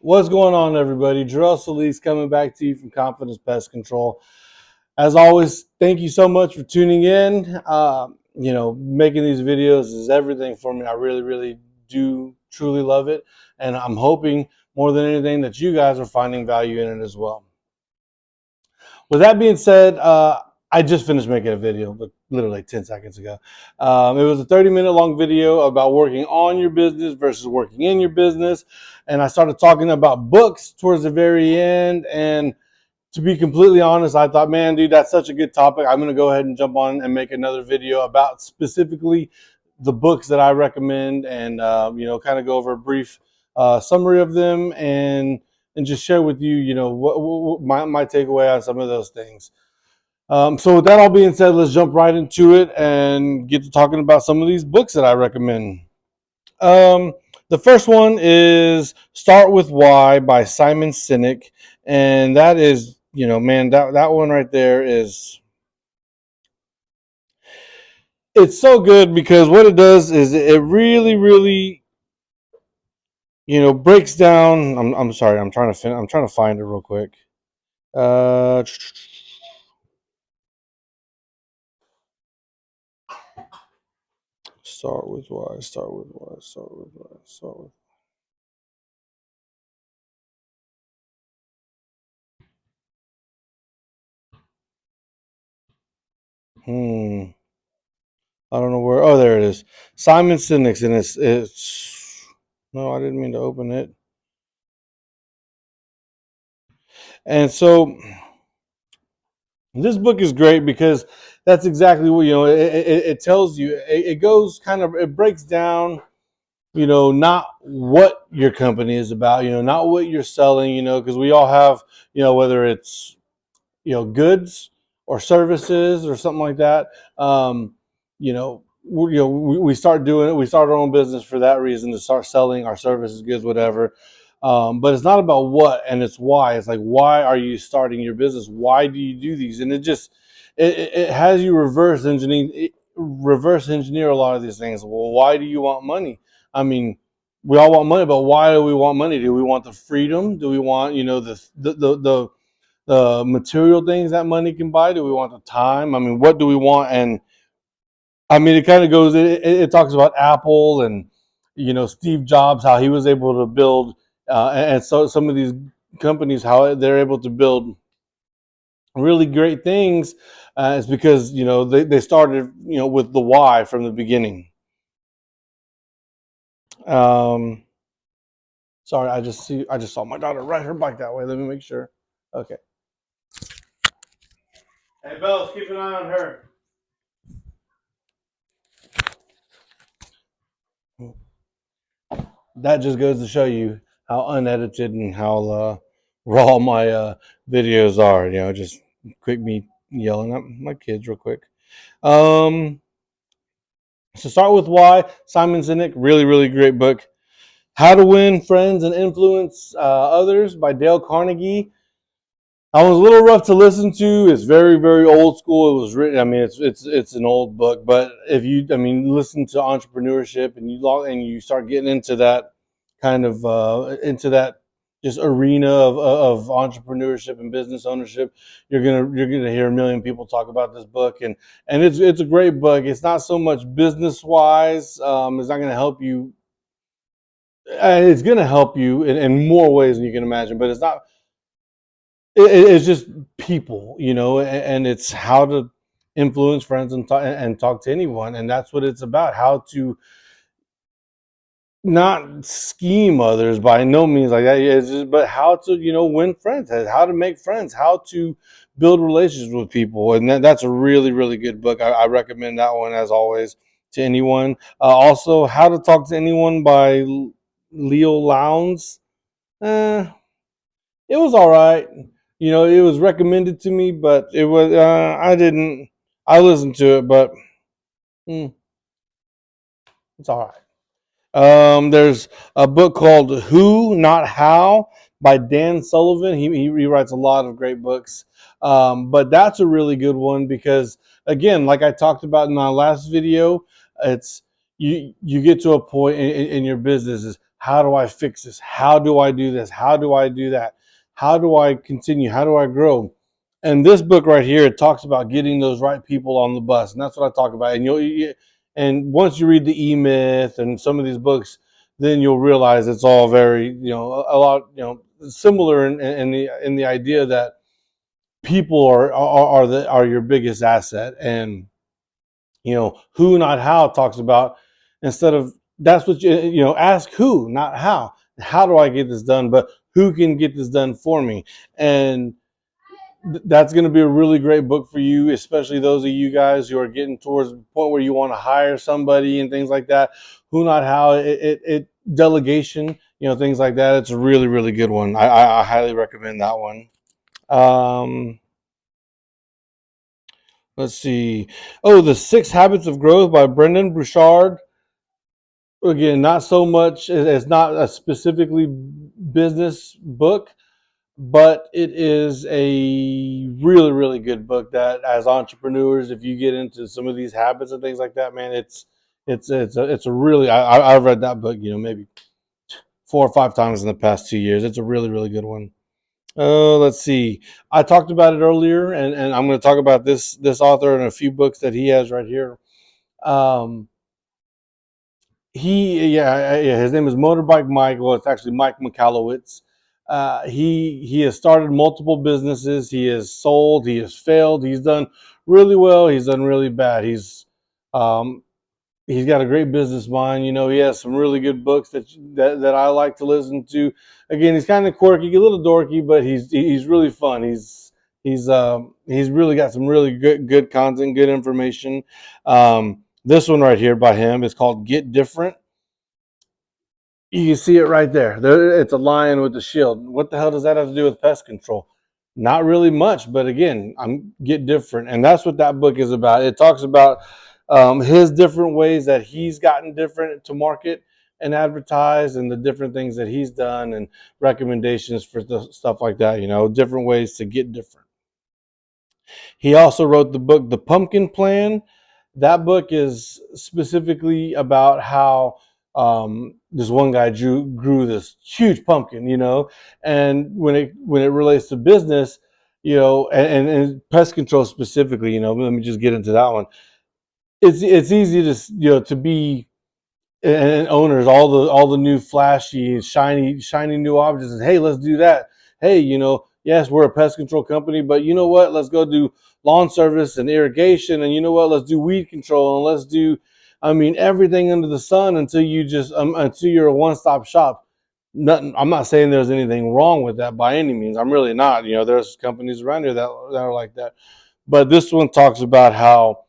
What's going on, everybody? Jarrell Solis coming back to you from Confidence Pest Control. As always, thank you so much for tuning in. Making these videos is everything for me. I really, really do truly love it. And I'm hoping more than anything that you guys are finding value in it as well. With that being said, I just finished making a video, but literally 10 seconds ago. It was a 30-minute long video about working on your business versus working in your business. And I started talking about books towards the very end. And to be completely honest, I thought, man, dude, that's such a good topic. I'm going to go ahead and jump on and make another video about specifically the books that I recommend and, kind of go over a brief summary of them and just share with you, what my takeaway on some of those things. So with that all being said, let's jump right into it and get to talking about some of these books that I recommend. The first one is Start With Why by Simon Sinek. And that is, man, that one right there it's so good because what it does is it really, really, breaks down. I'm sorry, I'm trying to find it real quick. Start with why, start with why, start with why, start with. I don't know where. Oh, there it is. Simon Sinek, and it's. No, I didn't mean to open it. And so this book is great because that's exactly what it tells you. It goes kind of, it breaks down, not what your company is about, not what you're selling, because we all have, whether it's goods or services or something like that. We start doing it. We start our own business for that reason, to start selling our services, goods, whatever. But it's not about what, and it's why. It's like, why are you starting your business? Why do you do these? And it has you reverse engineer a lot of these things. Well, why do you want money? I mean, we all want money, but why do we want money? Do we want the freedom? Do we want, the material things that money can buy? Do we want the time? I mean, what do we want? And I mean, it kind of goes, it talks about Apple and, Steve Jobs, how he was able to build, and so some of these companies, how they're able to build really great things. It's because, they started, with the why from the beginning. Sorry, I just saw my daughter ride her bike that way. Let me make sure. Okay. Hey, Bells, keep an eye on her. That just goes to show you how unedited and how raw my videos are. Just quick me yelling at my kids real quick. So Start With Why, Simon Sinek, really, really great book. How to Win Friends and Influence Others by Dale Carnegie. I was a little rough to listen to. It's very, very old school. It was written. I mean, it's an old book, but if you, listen to entrepreneurship and you start getting into that kind of into that just arena of entrepreneurship and business ownership, you're gonna hear a million people talk about this book, and it's a great book. It's not so much business wise. It's not gonna help you. It's gonna help you in more ways than you can imagine, but it's not. It's just people, and it's how to influence friends and talk to anyone, and that's what it's about. How to not scheme others by no means like that, but how to win friends, how to make friends, how to build relationships with people, and that's a really, really good book. I recommend that one as always to anyone. Also, How to Talk to Anyone by Leo Lowndes. It was all right. It was recommended to me, but it was I didn't. I listened to it, but it's all right. There's a book called Who, Not How by Dan Sullivan. He writes a lot of great books, but that's a really good one because, again, like I talked about in my last video, it's you get to a point in your business is how do I fix this? How do I do this? How do I do that? How do I continue? How do I grow? And this book right here, it talks about getting those right people on the bus, and that's what I talk about. And once you read the E Myth and some of these books, then you'll realize it's all very, a lot, similar in the idea that people are your biggest asset. And who not how talks about, instead of, that's what ask who, not how do I get this done, but who can get this done for me. And that's going to be a really great book for you, especially those of you guys who are getting towards the point where you want to hire somebody and things like that. Who not how, it delegation, things like that. It's a really, really good one. I highly recommend that one. Let's see. Oh, The Six Habits of Growth by Brendan Burchard. Again, not so much, it's not a specifically business book, but it is a really, really good book that, as entrepreneurs, if you get into some of these habits and things like that, man, it's a really, I've read that book, maybe 4 or 5 times in the past 2 years. It's a really, really good one. Let's see. I talked about it earlier, and I'm going to talk about this author and a few books that he has right here. Um, his name is Motorbike Mike. Well, it's actually Mike Michalowicz. He has started multiple businesses. He has sold. He has failed. He's done really well. He's done really bad. Um, he's got a great business mind. He has some really good books that I like to listen to. Again, he's kind of quirky, a little dorky, but he's really fun. He's really got some really good content, good information. This one right here by him is called Get Different. You can see it right there. It's a lion with a shield. What the hell does that have to do with pest control? Not really much, but again, I'm Get Different, and that's what that book is about. It talks about his different ways that he's gotten different to market and advertise, and the different things that he's done, and recommendations for stuff like that. Different ways to get different. He also wrote the book The Pumpkin Plan. That book is specifically about how this one guy grew this huge pumpkin, and when it relates to business, and pest control specifically, let me just get into that one. It's easy to be, and owners, all the new flashy shiny new objects, and hey, let's do that. Hey, yes, we're a pest control company, but you know what, let's go do lawn service and irrigation, and you know what, let's do weed control, and let's do, everything under the sun, until you're a one-stop shop. Nothing, I'm not saying there's anything wrong with that by any means. I'm really not. There's companies around here that are like that, but this one talks about how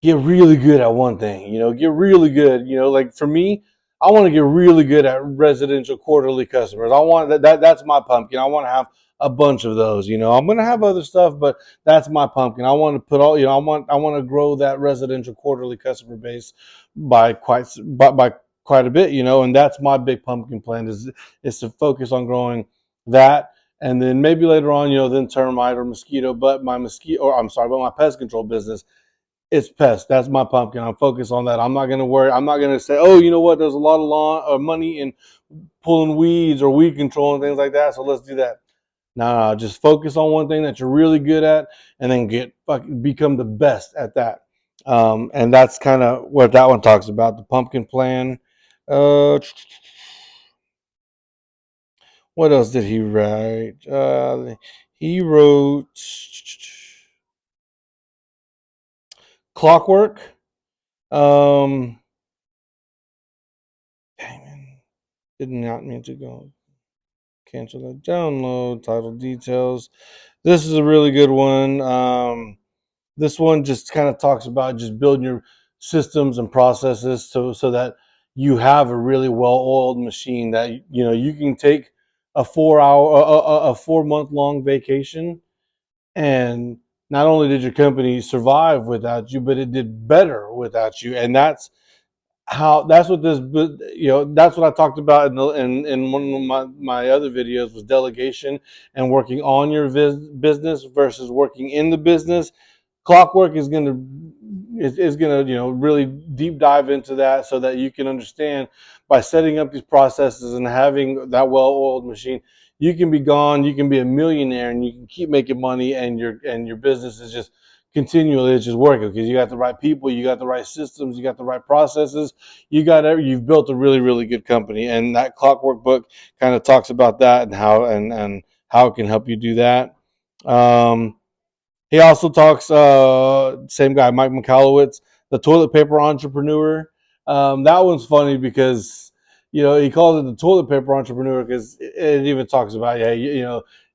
get really good at one thing, get really good, like for me, I want to get really good at residential quarterly customers. I want that's my pumpkin. I want to have a bunch of those. I'm going to have other stuff, but that's my pumpkin. I want to put all, I want to grow that residential quarterly customer base by quite a bit, and that's my big pumpkin plan, is to focus on growing that. And then maybe later on, then termite or mosquito, but my pest control business, it's pest. That's my pumpkin. I'm focused on that. I'm not going to worry. I'm not going to say, oh, you know what? There's a lot of lawn or money in pulling weeds or weed control and things like that, so let's do that. No, just focus on one thing that you're really good at, and then become the best at that. And that's kind of what that one talks about. The pumpkin plan. What else did he write? He wrote Clockwork. Dang, man. Did not mean to go cancel that download. Title details. This is a really good one. This one just kind of talks about just building your systems and processes so that you have a really well-oiled machine that you can take a 4 month long vacation, and not only did your company survive without you, but it did better without you. And that's what that's what I talked about in one of my other videos, was delegation and working on your business versus working in the business. Clockwork is going to really deep dive into that, so that you can understand by setting up these processes and having that well-oiled machine, you can be gone, you can be a millionaire, and you can keep making money, and your business is just continually, it's just working because you got the right people, you got the right systems, you got the right processes, you've built a really, really good company. And that Clockwork book kind of talks about that and how it can help you do that. um, he also talks, same guy, Mike Michalowicz, the toilet paper entrepreneur. That one's funny because, he calls it the toilet paper entrepreneur because it even talks about, yeah,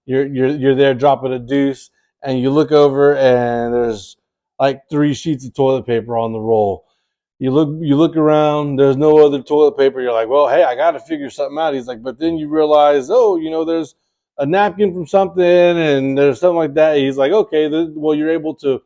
you're there dropping a deuce, and you look over and there's like 3 sheets of toilet paper on the roll. You look around, there's no other toilet paper. You're like, well, hey, I got to figure something out. He's like, but then you realize, oh, there's a napkin from something, and there's something like that. He's like, okay, well, you're able to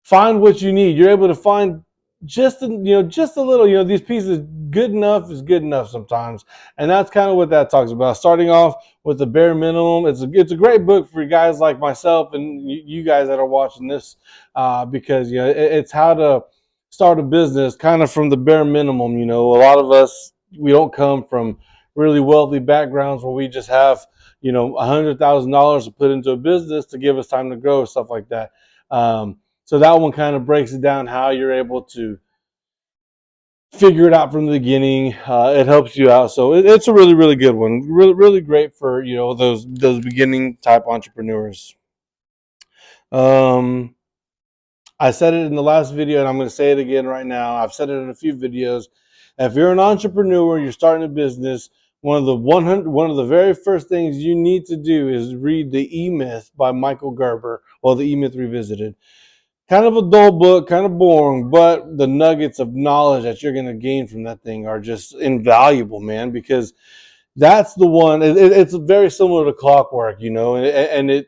find what you need. You're able to find just a little. These pieces, good enough is good enough sometimes, and that's kind of what that talks about. Starting off with the bare minimum. It's a great book for guys like myself and you guys that are watching this, because it's how to start a business kind of from the bare minimum. A lot of us, we don't come from really wealthy backgrounds where we just have $100,000 to put into a business to give us time to grow, stuff like that. So that one kind of breaks it down how you're able to figure it out from the beginning. It helps you out, so it's a really, really good one. Really, really great for those beginning type entrepreneurs. Um, I said it in the last video, and I'm going to say it again right now. I've said it in a few videos. If you're an entrepreneur, you're starting a business, one of the very first things you need to do is read the E-Myth by Michael Gerber, or the E-Myth Revisited. Kind of a dull book, kind of boring, but the nuggets of knowledge that you're going to gain from that thing are just invaluable, man, because that's the one. It's very similar to Clockwork, and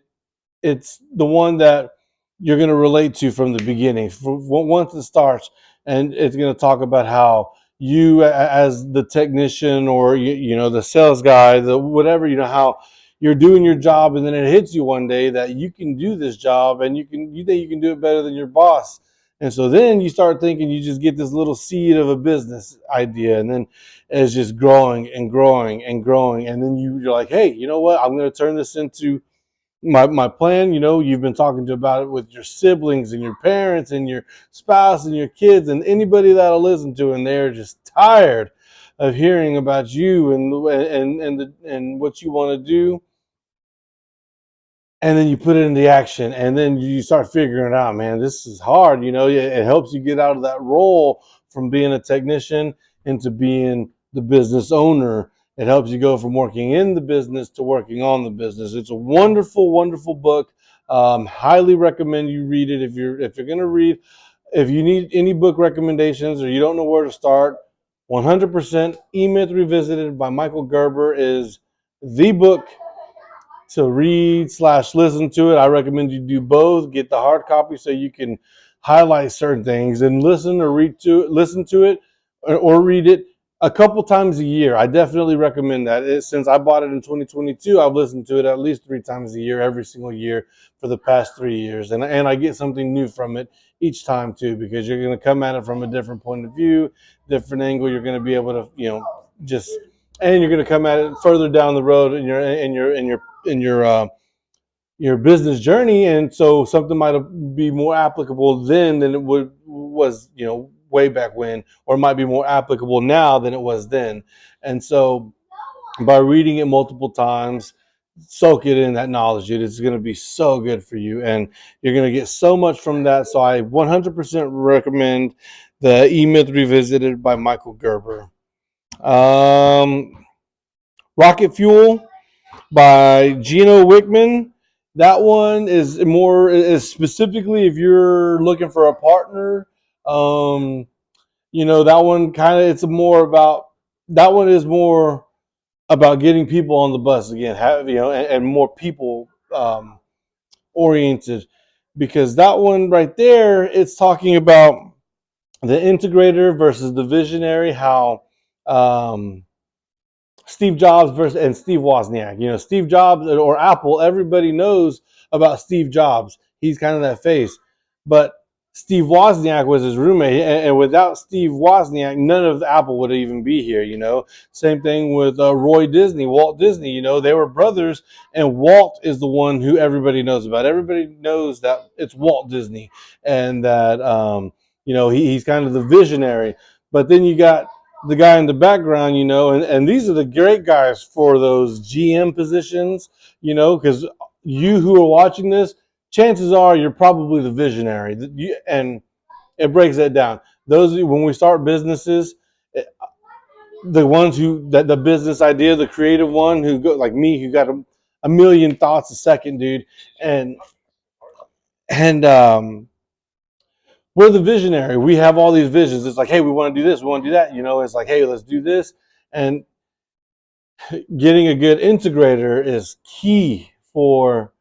it's the one that you're going to relate to from the beginning. Once it starts, and it's going to talk about how you, as the technician, or the sales guy, the whatever, how you're doing your job, and then it hits you one day that you can do this job, and you think you can do it better than your boss. And so then you start thinking, you just get this little seed of a business idea, and then it's just growing and growing and growing, and then you're like, hey, you know what, I'm going to turn this into my plan. You've been talking to about it with your siblings and your parents and your spouse and your kids and anybody that'll listen to, and they're just tired of hearing about you and what you want to do. And then you put it into action, and then you start figuring it out. Man, this is hard. It helps you get out of that role from being a technician into being the business owner. It helps you go from working in the business to working on the business. It's a wonderful, wonderful book. Highly recommend you read it. If you're going to read, if you need any book recommendations or you don't know where to start, 100% E-Myth Revisited by Michael Gerber is the book to read/listen to it. I recommend you do both. Get the hard copy so you can highlight certain things and listen to it, or read it a couple times a year. I definitely recommend that. Since I bought it in 2022, I've listened to it at least 3 times a year, every single year for the past 3 years, and I get something new from it each time too, because you're going to come at it from a different point of view, different angle. You're going to be able to just, and you're going to come at it further down the road in your business journey, and so something might be more applicable then than it was way back when, or it might be more applicable now than it was then. And so by reading it multiple times, soak it in, that knowledge. It is going to be so good for you, and you're going to get so much from that. So I 100% recommend the E-Myth Revisited by Michael Gerber. Rocket Fuel by Gino Wickman. That one is specifically if you're looking for a partner. That one is more about getting people on the bus again, and more people oriented, because that one right there, it's talking about the integrator versus the visionary, how Steve Jobs and Steve Wozniak. Steve Jobs or Apple, everybody knows about Steve Jobs. He's kind of that face. But Steve Wozniak was his roommate, and without Steve Wozniak, none of Apple would even be here. Same thing with Roy Disney, Walt Disney. They were brothers, and Walt is the one who everybody knows about. Everybody knows that it's Walt Disney, and that he's kind of the visionary. But then you got the guy in the background, and these are the great guys for those GM positions, because you who are watching this, chances are you're probably the visionary. And it breaks that down. When we start businesses, the ones that the business idea, the creative one who go like me, who got a million thoughts a second, dude, and we're the visionary. We have all these visions. It's like, hey, we want to do this, we want to do that. It's like, hey, let's do this. And getting a good integrator is key for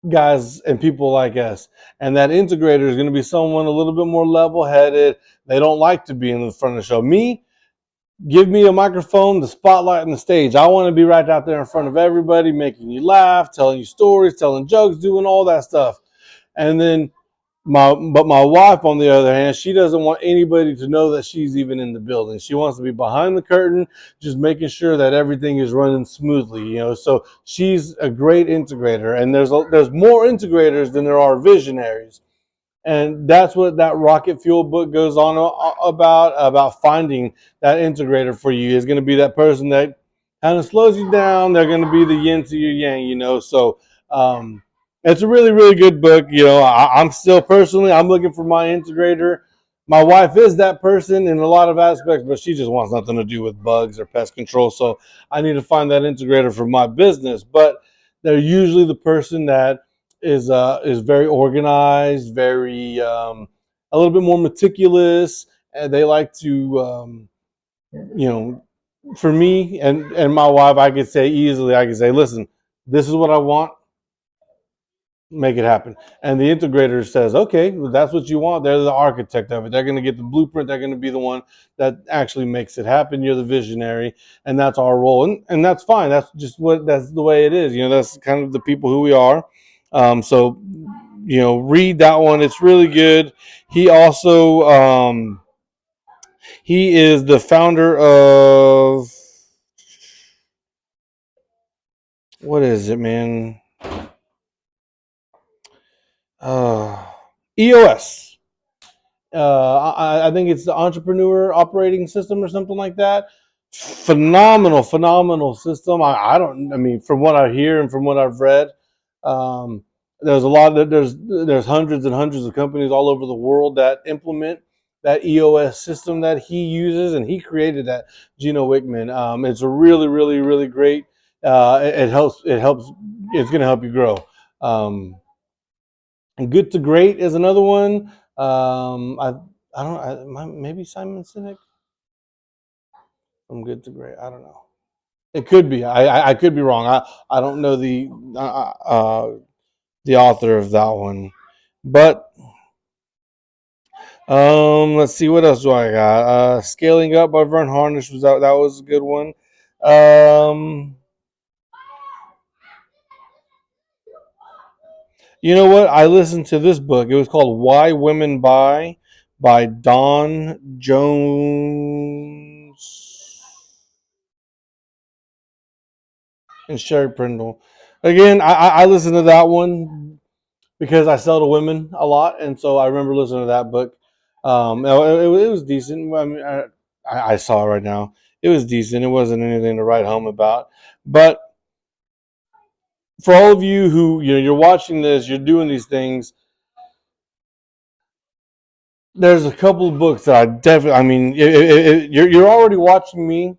guys and people like us. And that integrator is going to be someone a little bit more level-headed. They don't like to be in the front of the show. Me, give me a microphone, the spotlight, and the stage. I want to be right out there in front of everybody, making you laugh, telling you stories, telling jokes, doing all that stuff. And then my wife, on the other hand, she doesn't want anybody to know that she's even in the building. She wants to be behind the curtain, just making sure that everything is running smoothly. So she's a great integrator, and there's more integrators than there are visionaries. And that's what that rocket fuel book goes on about finding that integrator for you. Is going to be that person that kind of slows you down. They're going to be the yin to your yang. So it's a really, really good book. I'm still personally, I'm looking for my integrator. My wife is that person in a lot of aspects, but she just wants nothing to do with bugs or pest control. So I need to find that integrator for my business. But they're usually the person that is very organized, very a little bit more meticulous, and they like to you know for me and my wife, I could say easily, listen, this is what I want, make it happen. And the integrator says, okay, well, that's what you want. They're the architect of it. They're going to get the blueprint. They're going to be the one that actually makes it happen. You're the visionary, and that's our role. And that's fine. That's the way it is. That's kind of the people who we are. So read that one. It's really good. He also he is the founder of, what is it, man? EOS. I think it's the Entrepreneur Operating System or something like that. Phenomenal system. I don't. I mean, from what I hear and from what I've read, there's a lot. There's hundreds and hundreds of companies all over the world that implement that EOS system that he uses, and he created that. Gino Wickman. It's a really, really, really great. It helps. It helps. It's going to help you grow. And Good to Great is another one. I don't. Maybe Simon Sinek. From Good to Great. I don't know. It could be. I could be wrong. I don't know the author of that one, but let's see, what else do I got. Scaling Up by Vern Harnish was that. That was a good one. You know what? I listened to this book. It was called Why Women Buy by Dawn Jones and Sherry Prindle. Again, I listened to that one because I sell to women a lot, and so I remember listening to that book. It was decent. I mean, I saw it right now. It was decent. It wasn't anything to write home about. But for all of you who you're watching this, you're doing these things. There's a couple of books that I definitely. I mean, you're already watching me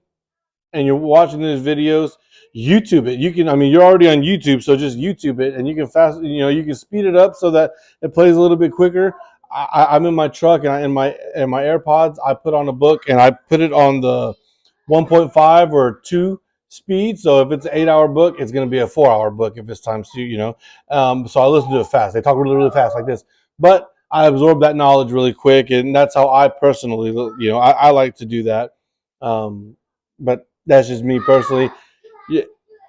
and you're watching these videos, YouTube it. You can, I mean, you're already on YouTube, so just YouTube it, and you can you can speed it up so that it plays a little bit quicker. I'm in my truck, and in my AirPods, I put on a book, and I put it on the 1.5 or 2 speed. So if it's an 8-hour book, it's going to be a 4-hour book if it's times 2. So I listen to it fast. They talk really, really fast like this, but I absorb that knowledge really quick, and that's how I personally, I like to do that. But that's just me personally. Yeah,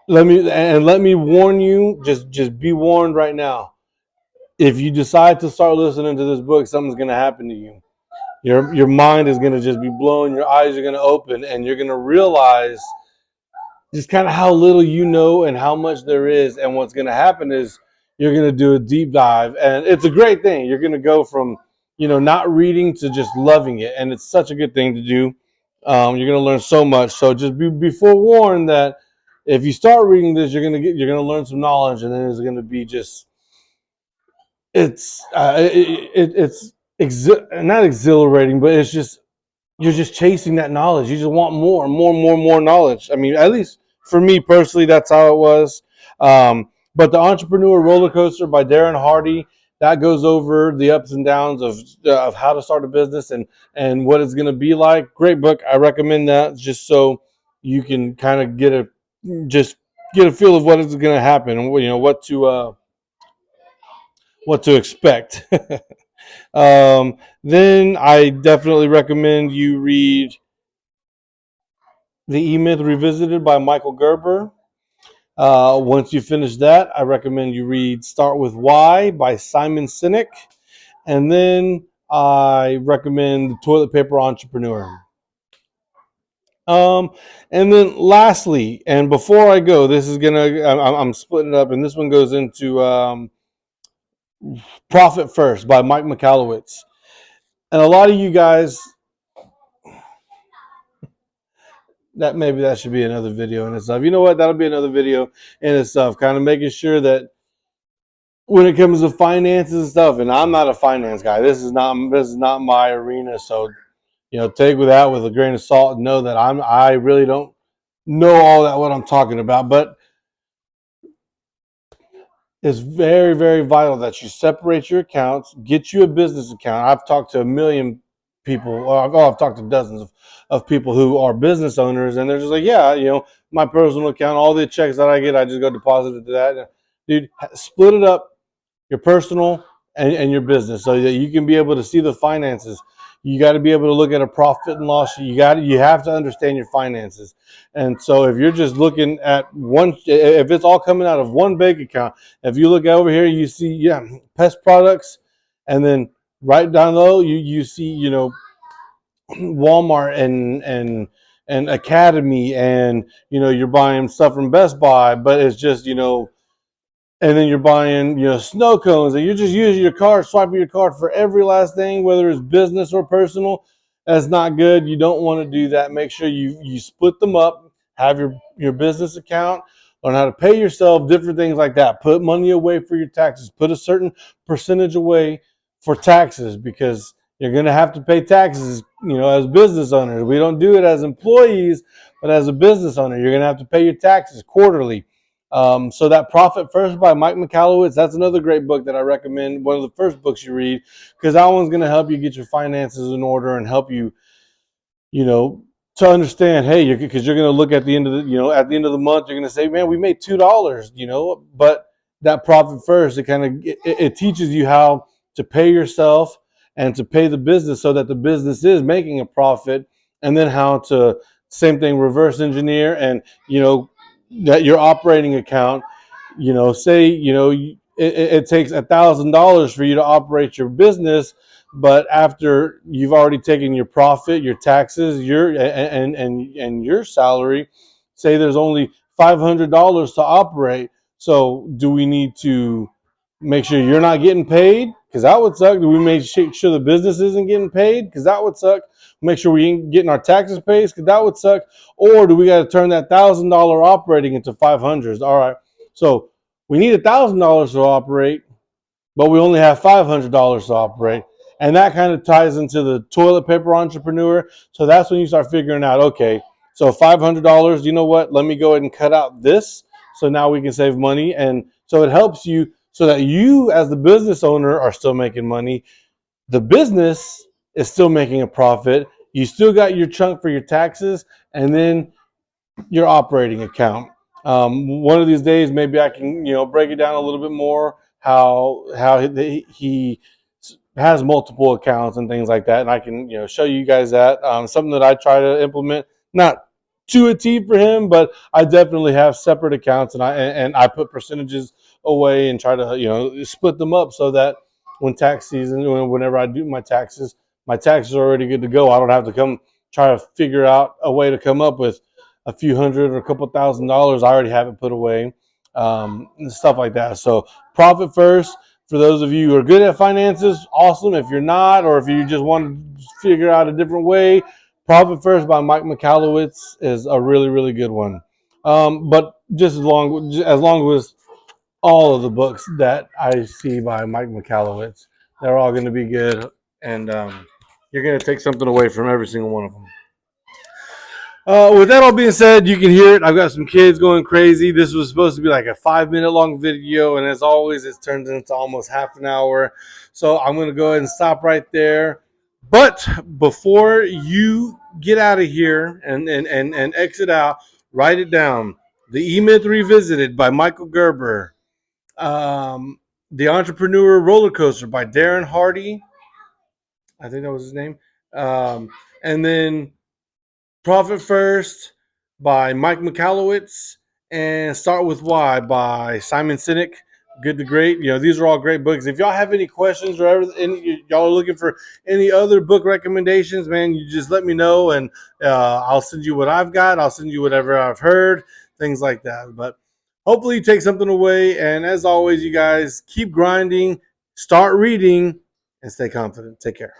let me warn you. Just be warned right now. if you decide to start listening to this book, something's going to happen to you. Your mind is going to just be blown. Your eyes are going to open, and you're going to realize just kind of how little you know and how much there is. And what's going to happen is you're going to do a deep dive, and it's a great thing. You're going to go from not reading to just loving it, and it's such a good thing to do. You're going to learn so much. So just be forewarned that if you start reading this, you're going to learn some knowledge, and then it's going to be just it's not exhilarating, but it's just you're just chasing that knowledge. You just want more and more and more and more knowledge. I mean, at least for me personally, that's how it was. But the Entrepreneur Roller Coaster by Darren Hardy, that goes over the ups and downs of how to start a business and what it's going to be like. Great book. I recommend that just so you can kind of just get a feel of what is going to happen and what to expect. Then I definitely recommend you read The E-Myth Revisited by Michael Gerber. Once you finish that, I recommend you read Start With Why by Simon Sinek. And then I recommend The Toilet Paper Entrepreneur. And then lastly, and before I go, I'm splitting it up, and this one goes into Profit First by Mike Michalowicz. And a lot of you guys, that should be another video in itself. You know what? That'll be another video in itself, kind of making sure that when it comes to finances and stuff, and I'm not a finance guy. This is not my arena. So, take with that with a grain of salt and know that I really don't know all that what I'm talking about. But it's very, very vital that you separate your accounts, get you a business account. I've talked to a million people, I've talked to dozens of people who are business owners, and they're just like, yeah, my personal account, all the checks that I get, I just go deposit it to that. Dude, split it up, your personal and your business, so that you can be able to see the finances. You got to be able to look at a profit and loss. You have to understand your finances. And so if you're just looking at if it's all coming out of one bank account, if you look over here, you see, pest products, and then right down low, you see, Walmart and Academy, and you're buying stuff from Best Buy, but it's just and then you're buying, snow cones, and you're just using your card, swiping your card for every last thing, whether it's business or personal. That's not good. You don't want to do that. Make sure you split them up, have your business account, learn how to pay yourself, different things like that. Put money away for your taxes. Put a certain percentage away for taxes, because you're going to have to pay taxes, as business owners. We don't do it as employees, but as a business owner, you're going to have to pay your taxes quarterly. So that Profit First by Mike Michalowicz, that's another great book that I recommend. One of the first books you read, because that one's going to help you get your finances in order and help you, to understand, hey, because you're going to look at the end of the month, you're going to say, man, we made $2, but that Profit First, it teaches you how to pay yourself and to pay the business so that the business is making a profit, and then how to, same thing, reverse engineer, and, that your operating account, say, it takes $1,000 for you to operate your business, but after you've already taken your profit, your taxes, and your salary, say there's only $500 to operate. So do we need to make sure you're not getting paid? Because that would suck. Do we make sure the business isn't getting paid? Because that would suck. Make sure we ain't getting our taxes paid? Because that would suck. Or do we got to turn that $1,000 operating into 500s? All right. So we need $1,000 to operate, but we only have $500 to operate. And that kind of ties into the toilet paper entrepreneur. So that's when you start figuring out, okay, so $500, you know what? Let me go ahead and cut out this. So now we can save money. And so it helps you so that you, as the business owner, are still making money. The business is still making a profit. You still got your chunk for your taxes, and then your operating account. One of these days, maybe I can, break it down a little bit more, how he has multiple accounts and things like that, and I can, show you guys that. Something that I try to implement, not to a T for him, but I definitely have separate accounts, and I put percentages away and try to split them up so that when tax season, whenever I do my taxes are already good to go. I don't have to come try to figure out a way to come up with a few hundred or a couple $1,000s. I already have it put away, and stuff like that. So profit first. For those of you who are good at finances, awesome. If you're not, or if you just want to figure out a different way, Profit First by Mike Michalowicz is a really, really good one. But just as long as all of the books that I see by Mike Michalowicz, they're all going to be good, and you're going to take something away from every single one of them. With that all being said, you can hear it. I've got some kids going crazy. This was supposed to be like a 5-minute long video, and as always, it's turned into almost half an hour. So I'm going to go ahead and stop right there. But before you get out of here and exit out, write it down. The E-Myth Revisited by Michael Gerber. The Entrepreneur Roller Coaster by Darren Hardy. I think that was his name. And then Profit First by Mike Michalowicz, and Start With Why by Simon Sinek. Good to Great. These are all great books. If y'all have any questions or y'all are looking for any other book recommendations, man, you just let me know, and I'll send you what I've got. I'll send you whatever I've heard, things like that. But hopefully you take something away. And as always, you guys keep grinding, start reading, and stay confident. Take care.